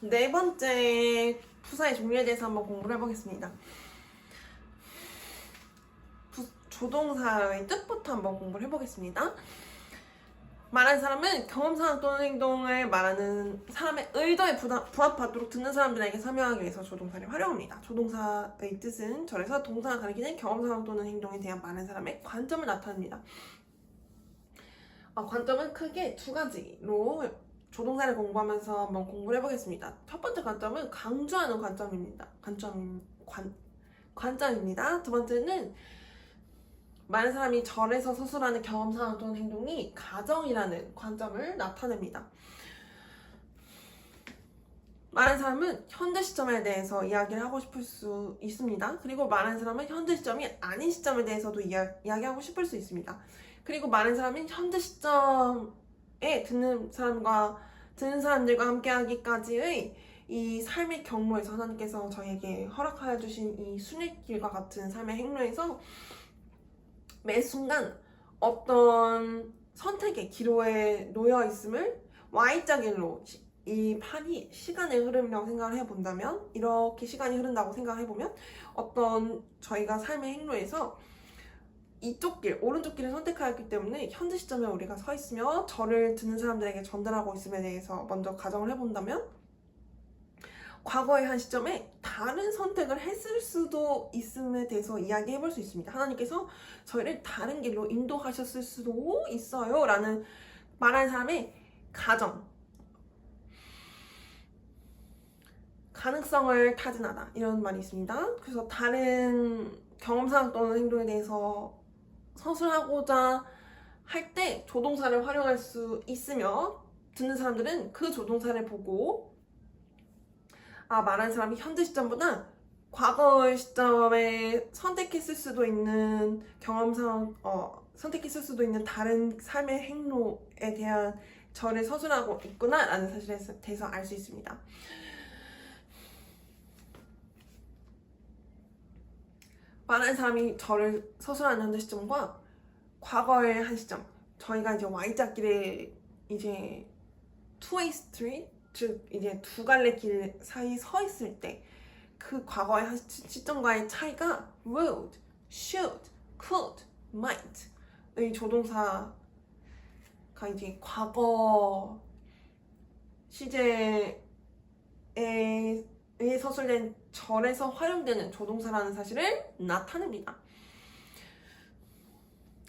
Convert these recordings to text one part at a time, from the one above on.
네 번째 부사의 종류에 대해서 한번 공부를 해보겠습니다. 조동사의 뜻부터 한번 공부를 해보겠습니다. 말하는 사람은 경험상 또는 행동을 말하는 사람의 의도에 부합하도록 듣는 사람들에게 설명하기 위해서 조동사를 활용합니다. 조동사의 뜻은 절에서 동사가 가리키는 경험상 또는 행동에 대한 말하는 사람의 관점을 나타냅니다. 관점은 크게 두 가지로 조동사를 공부하면서 한번 공부를 해보겠습니다. 첫 번째 관점은 강조하는 관점입니다. 두 번째는 많은 사람이 절에서 서술하는 경험상 또는 행동이 가정이라는 관점을 나타냅니다. 많은 사람은 현재 시점에 대해서 이야기를 하고 싶을 수 있습니다. 그리고 많은 사람은 현재 시점이 아닌 시점에 대해서도 이야기하고 싶을 수 있습니다. 그리고 많은 사람은 현재 시점에 듣는 사람들과 함께하기까지의 이 삶의 경로에서 하나님께서 저희에게 허락하여 주신 이 순례길과 같은 삶의 행로에서 매 순간 어떤 선택의 기로에 놓여 있음을 Y자길로 이 판이 시간의 흐름이라고 생각을 해본다면, 이렇게 시간이 흐른다고 생각을 해보면 어떤 저희가 삶의 행로에서 이쪽 길, 오른쪽 길을 선택하였기 때문에 현재 시점에 우리가 서 있으며 저를 듣는 사람들에게 전달하고 있음에 대해서 먼저 가정을 해본다면, 과거의 한 시점에 다른 선택을 했을 수도 있음에 대해서 이야기해 볼 수 있습니다. 하나님께서 저희를 다른 길로 인도하셨을 수도 있어요 라는 말하는 사람의 가능성을 타진하다, 이런 말이 있습니다. 그래서 다른 경험상 또는 행동에 대해서 서술하고자 할 때 조동사를 활용할 수 있으며, 듣는 사람들은 그 조동사를 보고 말하는 사람이 현재 시점보다 과거의 시점에 선택했을 수도 있는 선택했을 수도 있는 다른 삶의 행로에 대한 저를 서술하고 있구나 라는 사실에 대해서 알 수 있습니다. 말하는 사람이 저를 서술하는 현재 시점과 과거의 한 시점, 저희가 이제 Y자길에 이제 two-way street, 즉 이제 두 갈래 길 사이 서 있을 때 그 과거의 한 시점과의 차이가 would, should, could, might의 조동사가 이제 과거 시제에 서술된 절에서 활용되는 조동사라는 사실을 나타냅니다.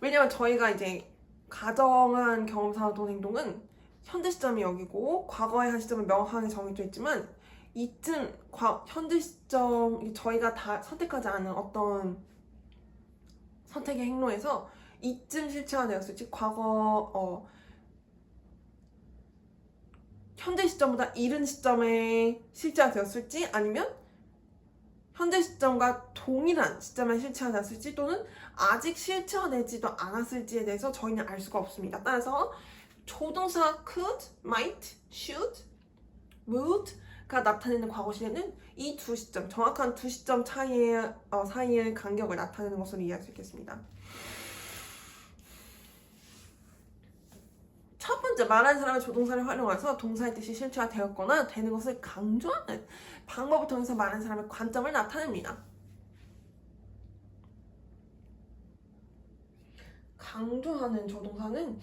왜냐면 저희가 이제 가정한 경험상 또는 행동은 현재 시점이 여기고 과거의 한 시점은 명확하게 정해져 있지만, 이쯤 현재 시점, 저희가 다 선택하지 않은 어떤 선택의 행로에서 이쯤 실체가 되었을지, 현재 시점보다 이른 시점에 실체가 되었을지, 아니면 현재 시점과 동일한 시점에 실체가 되었을지, 또는 아직 실체가 되지도 않았을지에 대해서 저희는 알 수가 없습니다. 따라서 조동사 could, might, should, would가 나타내는 과거 시제는 이 두 시점, 정확한 두 시점 사이의 간격을 나타내는 것으로 이해할 수 있겠습니다. 첫 번째, 말하는 사람은 조동사를 활용해서 동사의 뜻이 실체가 되었거나 되는 것을 강조하는 방법을 통해서 말하는 사람의 관점을 나타냅니다. 강조하는 조동사는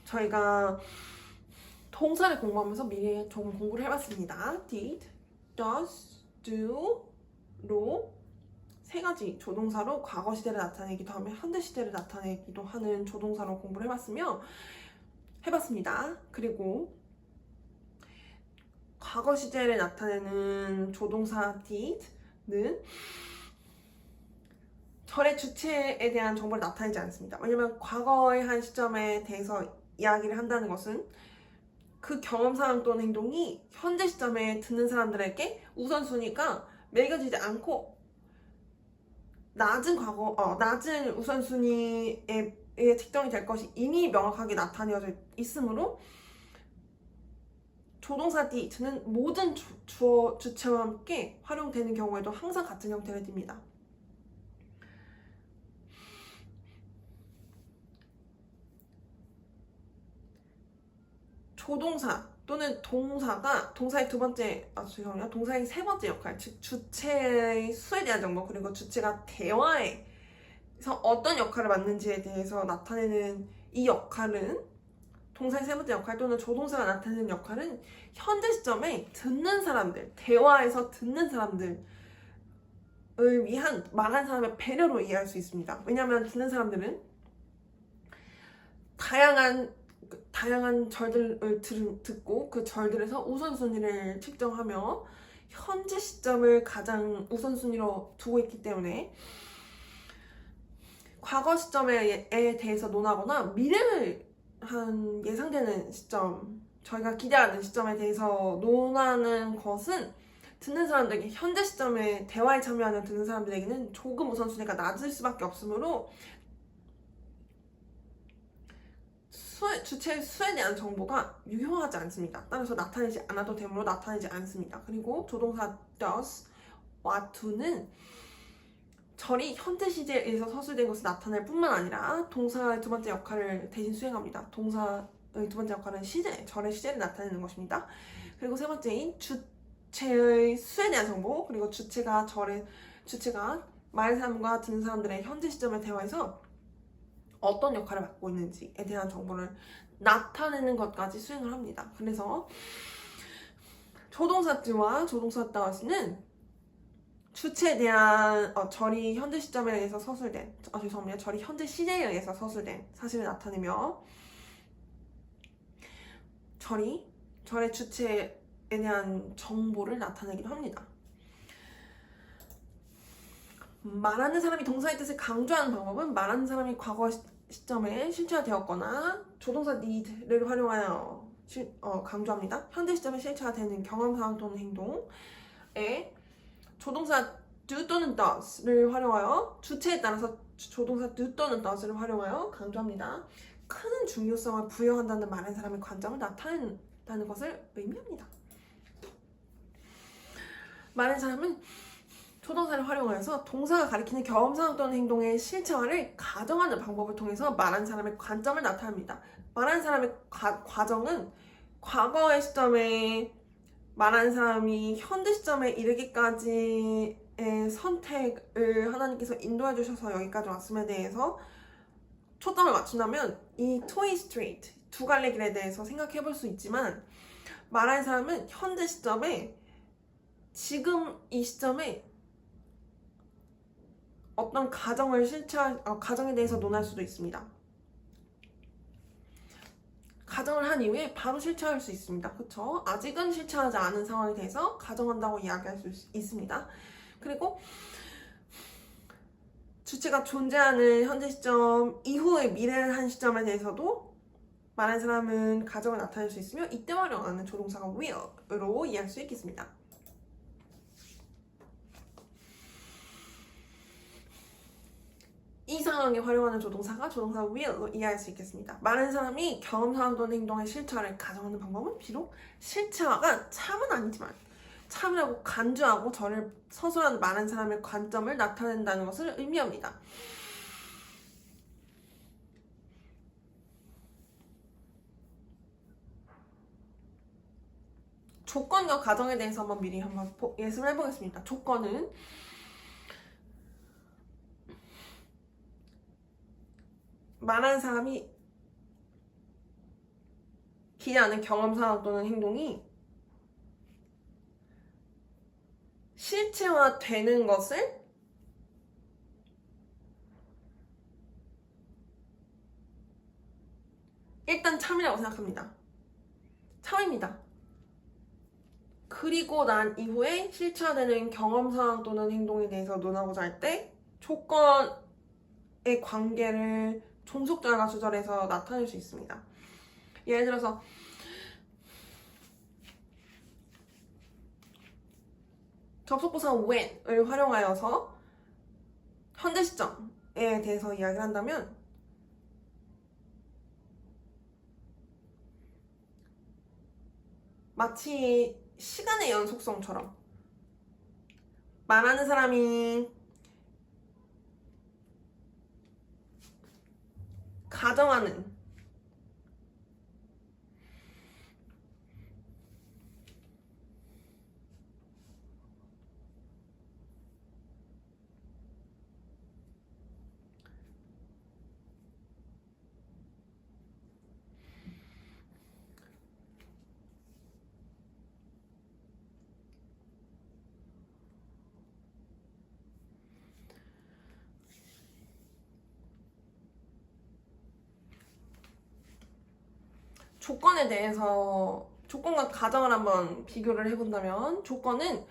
저희가 동사를 공부하면서 미리 조금 공부를 해봤습니다. did, does, do로 세 가지 조동사로 과거 시제를 나타내기도 하며 현재 시제를 나타내기도 하는 조동사로 공부를 해봤습니다. 그리고 과거 시제를 나타내는 조동사 did는 절의 주체에 대한 정보를 나타내지 않습니다. 왜냐면 과거의 한 시점에 대해서 이야기를 한다는 것은 그 경험상 또는 행동이 현재 시점에 듣는 사람들에게 우선순위가 매겨지지 않고 낮은 우선순위에 측정이 될 것이 이미 명확하게 나타내어져 있으므로 조동사 d는 모든 주어 주체와 함께 활용되는 경우에도 항상 같은 형태를 띱니다. 조동사 또는 동사의 죄송합니다. 동사의 세 번째 역할, 즉 주체의 수에 대한 정보, 그리고 주체가 대화에서 어떤 역할을 맡는지에 대해서 나타내는 이 역할은, 동사의 세 번째 역할 또는 조동사가 나타내는 역할은 현재 시점에 듣는 사람들, 대화에서 듣는 사람들을 위한 말하는 사람의 배려로 이해할 수 있습니다. 왜냐하면 듣는 사람들은 다양한 절들을 듣고 그 절들에서 우선순위를 측정하며 현재 시점을 가장 우선순위로 두고 있기 때문에 과거 시점에 대해서 논하거나 미래를 한 예상되는 시점, 저희가 기대하는 시점에 대해서 논하는 것은 듣는 사람들에게, 현재 시점에 대화에 참여하는 듣는 사람들에게는 조금 우선순위가 낮을 수밖에 없으므로 주체의 수에 대한 정보가 유효하지 않습니다. 따라서 나타내지 않아도 되므로 나타내지 않습니다. 그리고 조동사 does와 do는 절이 현재 시제에 의해서 서술된 것을 나타낼 뿐만 아니라 동사의 두 번째 역할을 대신 수행합니다. 동사의 두 번째 역할은 절의 시제를 나타내는 것입니다. 그리고 세 번째인 주체의 수에 대한 정보, 그리고 주체가 말하는 사람과 듣는 사람들의 현재 시점의 대화에서 어떤 역할을 맡고 있는지에 대한 정보를 나타내는 것까지 수행을 합니다. 그래서 조동사 do와 조동사 does는 주체에 대한 절이 현재 시점에 의해서 서술된, 절이 현재 시제에 의해서 서술된 사실을 나타내며 절의 주체에 대한 정보를 나타내기도 합니다. 말하는 사람이 동사의 뜻을 강조하는 방법은 말하는 사람이 과거 시점에 실체화되었거나 조동사 need를 활용하여 강조합니다. 현재 시점에 실체화되는 경험상 또는 행동에 조동사 do 또는 does를 활용하여 주체에 따라서 조동사 do 또는 does를 활용하여 강조합니다. 큰 중요성을 부여한다는 말하는 사람의 관점을 나타낸다는 것을 의미합니다. 말하는 사람은 조동사를 활용하여서 동사가 가리키는 경험상 또는 행동의 실체화를 가정하는 방법을 통해서 말하는 사람의 관점을 나타냅니다. 말하는 사람의 과정은 과거의 시점에 말하는 사람이 현재 시점에 이르기까지의 선택을 하나님께서 인도해 주셔서 여기까지 왔음에 대해서 초점을 맞춘다면 이 투웨이 스트리트, 두 갈래 길에 대해서 생각해 볼 수 있지만, 말하는 사람은 현재 시점에, 지금 이 시점에 어떤 가정에 대해서 논할 수도 있습니다. 가정을 한 이후에 바로 실체할 수 있습니다. 그쵸? 아직은 실체하지 않은 상황에 대해서 가정한다고 이야기할 수 있습니다. 그리고 주체가 존재하는 현재 시점 이후의 미래를 한 시점에 대해서도 말하는 사람은 가정을 나타낼 수 있으며, 이때 활용하는 조동사가 will으로 이해할 수 있겠습니다. 이 상황에 활용하는 조동사 will로 이해할 수 있겠습니다. 말하는 사람이 경험상 또는 행동의 실체화를 가정하는 방법은 비록 실체화가 참은 아니지만 참이라고 간주하고 저를 서술하는 말하는 사람의 관점을 나타낸다는 것을 의미합니다. 조건과 가정에 대해서 미리 한번 예습을 해보겠습니다. 조건은 말하는 사람이 기대하는 경험상 또는 행동이 실체화되는 것을 일단 참이라고 생각합니다. 참입니다. 그리고 난 이후에 실체화되는 경험상 또는 행동에 대해서 논하고자 할 때 조건의 관계를 종속절과 주절에서 나타낼 수 있습니다. 예를 들어서 접속부사 when을 활용하여서 현재 시점에 대해서 이야기를 한다면 마치 시간의 연속성처럼 말하는 사람이 가정하는 조건에 대해서 조건과 가정을 한번 비교를 해본다면 조건은